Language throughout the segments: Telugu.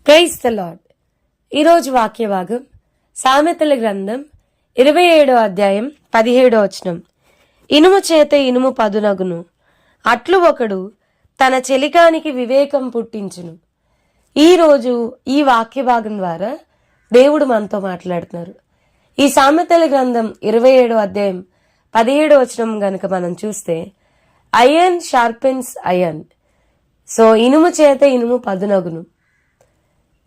Praise the lord. ఈరోజు వాక్య భాగం సామెతల గ్రంథం 27వ అధ్యాయం 17వ వచనం. ఇనుము చేత ఇనుము పదునగును, అట్లు ఒకడు తన చెలికానికి వివేకం పుట్టించును. ఈరోజు ఈ వాక్య భాగం ద్వారా దేవుడు మనతో మాట్లాడుతున్నారు. ఈ సామెతల గ్రంథం 27వ అధ్యాయం 17వ వచనం గనుక మనం చూస్తే, ఐరన్ షార్పెన్స్ ఐరన్. సో ఇనుము చేత ఇనుము పదునగును.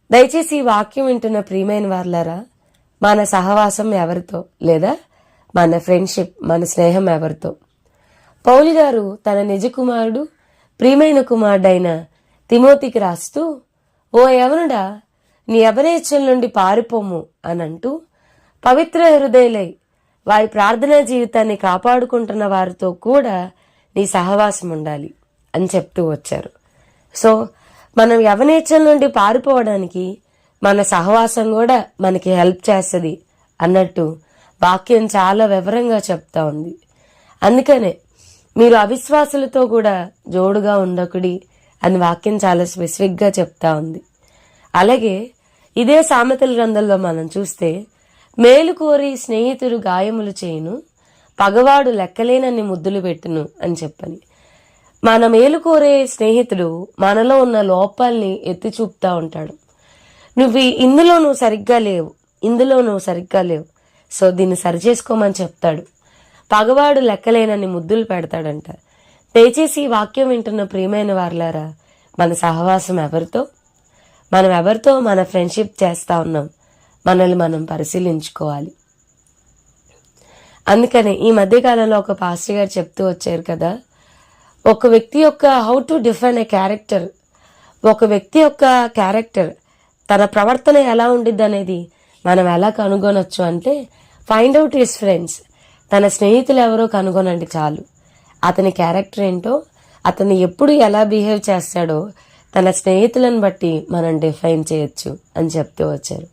దయచేసి ఈ వాక్యం వింటున్న ప్రియమైన వారులారా, మన సహవాసం ఎవరితో, లేదా మన ఫ్రెండ్షిప్, మన స్నేహం ఎవరితో? పౌలు గారు తన నిజ కుమారుడు, ప్రియమైన కుమారుడైన తిమోతికి రాస్తూ, ఓ యవనుడా, నీ యవనేచ్ఛల నుండి పారిపోము అని అంటూ, పవిత్ర హృదయులై వారి ప్రార్థనా జీవితాన్ని కాపాడుకుంటున్న వారితో కూడా నీ సహవాసం ఉండాలి అని చెప్తూ వచ్చారు. సో మనం యవనేచ్ఛల నుండి పారిపోవడానికి మన సహవాసం కూడా మనకి హెల్ప్ చేస్తుంది అన్నట్టు వాక్యం చాలా వివరంగా చెప్తా ఉంది. అందుకనే మీరు అవిశ్వాసులతో కూడా జోడుగా ఉండకుడి అని వాక్యం చాలా స్పెసిఫిక్గా చెప్తా ఉంది. అలాగే ఇదే సామెతల గ్రంథంలో మనం చూస్తే, మేలు కోరి స్నేహితుడు గాయములు చేయును, పగవాడు లెక్కలేనన్ని ముద్దులు పెట్టును అని చెప్పని. మన మేలు కోరే స్నేహితుడు మనలో ఉన్న లోపాల్ని ఎత్తి చూపుతా ఉంటాడు. ఇందులో నువ్వు సరిగ్గా లేవు, ఇందులో నువ్వు సరిగ్గా లేవు, సో దీన్ని సరిచేసుకోమని చెప్తాడు. పగవాడు లెక్కలేనన్ని ముద్దులు పెడతాడంట. దయచేసి ఈ వాక్యం వింటున్న ప్రియమైన వారులారా, మన సహవాసం ఎవరితో, మనం ఎవరితో మన ఫ్రెండ్షిప్ చేస్తా ఉన్నాం, మనల్ని మనం పరిశీలించుకోవాలి. అందుకనే ఈ మధ్యకాలంలో ఒక పాస్టర్ గారు చెప్తూ వచ్చారు కదా, ఒక వ్యక్తి యొక్క how to define a character, ఒక వ్యక్తి యొక్క క్యారెక్టర్, తన ప్రవర్తన ఎలా ఉండిద్ది అనేది మనం ఎలా కనుగొనొచ్చు అంటే, ఫైండ్ అవుట్ హిస్ ఫ్రెండ్స్. తన స్నేహితులు ఎవరో కనుగొనండి చాలు. అతని క్యారెక్టర్ ఏంటో, అతను ఎప్పుడు ఎలా బిహేవ్ చేస్తాడో తన స్నేహితులను బట్టి మనం డిఫైన్ చేయొచ్చు అని చెప్తూ వచ్చారు.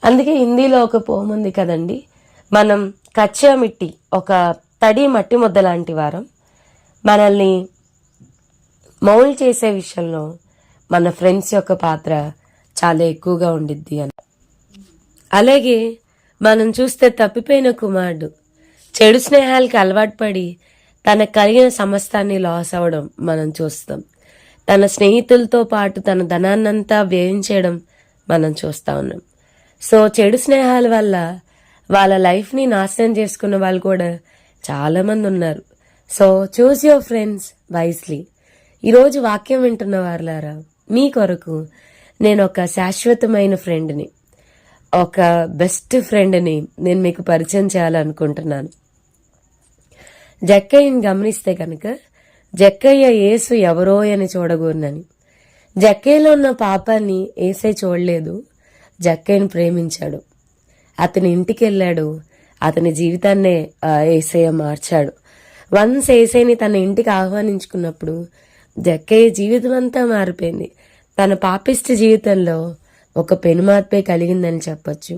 అందుకే హిందీలో ఒక పోమ్ ఉంది కదండి, మనం కచ్చా మిట్టి, ఒక తడి మట్టి ముద్ద లాంటి వారం, మనల్ని మౌల్డ్ చేసే విషయంలో మన ఫ్రెండ్స్ యొక్క పాత్ర చాలా ఎక్కువగా ఉండిద్ది అని. అలాగే మనం చూస్తే తప్పిపోయిన కుమారుడు చెడు స్నేహాలకి అలవాటు పడి తనకు కలిగిన సమస్తాన్ని లాస్ అవ్వడం మనం చూస్తాం. తన స్నేహితులతో పాటు తన ధనాన్నంతా వ్యయం చేయడం మనం చూస్తా ఉన్నాం. సో చెడు స్నేహాల వల్ల వాళ్ళ లైఫ్ని నాశనం చేసుకున్న వాళ్ళు కూడా చాలా మంది ఉన్నారు. So choose your friends wisely. ఈరోజు వాక్యం వింటున్న వారులారా, మీ కొరకు నేను ఒక శాశ్వతమైన ఫ్రెండ్ని, ఒక బెస్ట్ ఫ్రెండ్ని నేను మీకు పరిచయం చేయాలనుకుంటున్నాను. జక్కయ్యని గమనిస్తే కనుక, జక్కయ్య యేసు ఎవరో అని చూడగూరనని. జక్కయ్యలో ఉన్న పాపాన్ని యేసే చూడలేదు, జక్కయ్యని ప్రేమించాడు. అతని ఇంటికి వెళ్ళాడు, అతని జీవితాన్నే యేసయ్య మార్చాడు. వన్స్ యేసయ్యని తన ఇంటికి ఆహ్వానించుకున్నప్పుడు జక్కయ్య జీవితం అంతా మారిపోయింది. తన పాపిష్టి జీవితంలో ఒక పెనుమార్పే కలిగిందని చెప్పొచ్చు.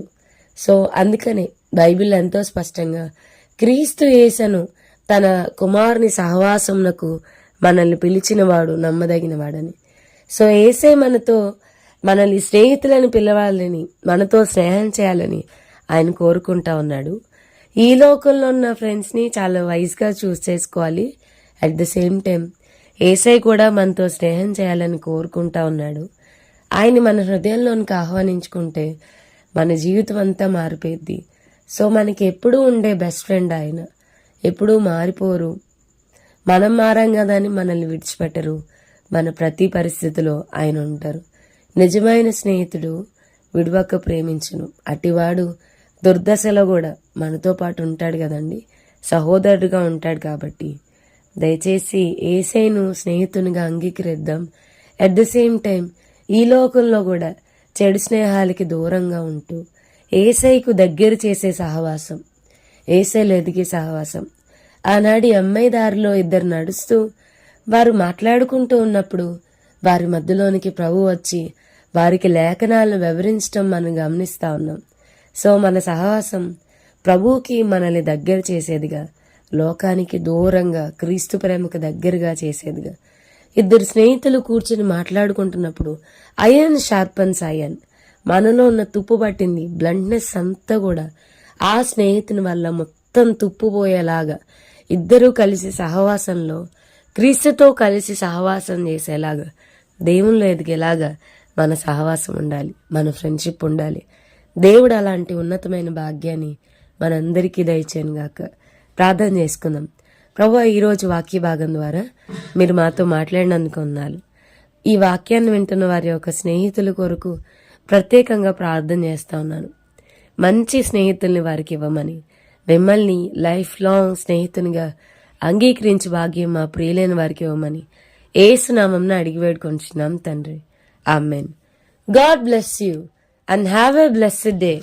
సో అందుకనే బైబిల్ ఎంతో స్పష్టంగా క్రీస్తు యేసును తన కుమారుని సహవాసమునకు మనల్ని పిలిచినవాడు నమ్మదగినవాడని. సో యేసే మనల్ని స్నేహితులను పిలవాలని, మనతో స్నేహం చేయాలని ఆయన కోరుకుంటా ఉన్నాడు. ఈ లోకంలో ఉన్న ఫ్రెండ్స్ని చాలా వైజ్గా చూస్ చేసుకోవాలి. అట్ ద సేమ్ టైం యేసై కూడా మనతో స్నేహం చేయాలని కోరుకుంటా ఉన్నాడు. ఆయన్ని మన హృదయంలోనికి ఆహ్వానించుకుంటే మన జీవితం అంతా మారిపోద్ది. సో మనకి ఎప్పుడూ ఉండే బెస్ట్ ఫ్రెండ్ ఆయన. ఎప్పుడూ మారిపోరు, మనం మారాం కదా అని మనల్ని విడిచిపెట్టరు. మన ప్రతి పరిస్థితిలో ఆయన ఉంటారు. నిజమైన స్నేహితుడు విడువక ప్రేమించును, అటివాడు దుర్దశలో కూడా మనతో పాటు ఉంటాడు కదండి, సహోదరుడుగా ఉంటాడు. కాబట్టి దయచేసి యేసయ్యను స్నేహితునిగా అంగీకరిద్దాం. అట్ ద సేమ్ టైం ఈ లోకంలో కూడా చెడు స్నేహాలకి దూరంగా ఉంటూ యేసయ్యకు దగ్గర చేసే సహవాసం, యేసయ్యలో ఎదిగే సహవాసం. ఆనాడు అమ్మాయి దారిలో ఇద్దరు నడుస్తూ వారు మాట్లాడుకుంటూ ఉన్నప్పుడు వారి మధ్యలోనికి ప్రభు వచ్చి వారికి లేఖనాలను వివరించడం మనం గమనిస్తా ఉన్నాం. సో మన సహవాసం ప్రభువుకి మనల్ని దగ్గర చేసేదిగా, లోకానికి దూరంగా క్రీస్తు ప్రేమకు దగ్గరగా చేసేదిగా ఇద్దరు స్నేహితులు కూర్చుని మాట్లాడుకుంటున్నప్పుడు అయన్ షార్పన్స్ అయన్, మనలో ఉన్న తుప్పు పట్టింది బ్లంట్నెస్ అంతా కూడా ఆ స్నేహితుని వల్ల మొత్తం తుప్పు పోయేలాగా ఇద్దరూ కలిసి సహవాసంలో క్రీస్తుతో కలిసి సహవాసం చేసేలాగా దేవుళ్ళు ఎదిగేలాగా మన సహవాసం ఉండాలి, మన ఫ్రెండ్షిప్ ఉండాలి. దేవుడు అలాంటి ఉన్నతమైన భాగ్యాన్ని మనందరికీ దయచేయను గాక. ప్రార్థన చేసుకుందాం. ప్రభువా, ఈరోజు వాక్య భాగం ద్వారా మీరు మాతో మాట్లాడినందుకు వందనాలు. ఈ వాక్యాన్ని వింటున్న వారి యొక్క స్నేహితుల కొరకు ప్రత్యేకంగా ప్రార్థన చేస్తా ఉన్నాను. మంచి స్నేహితుల్ని వారికి ఇవ్వమని, మిమ్మల్ని లైఫ్ లాంగ్ స్నేహితునిగా అంగీకరించి భాగ్యం మా ప్రియులైన వారికి ఇవ్వమని యేసు నామమున అడిగి వేడుకొంచున్నాం తండ్రి. Amen. God bless you and have a blessed day.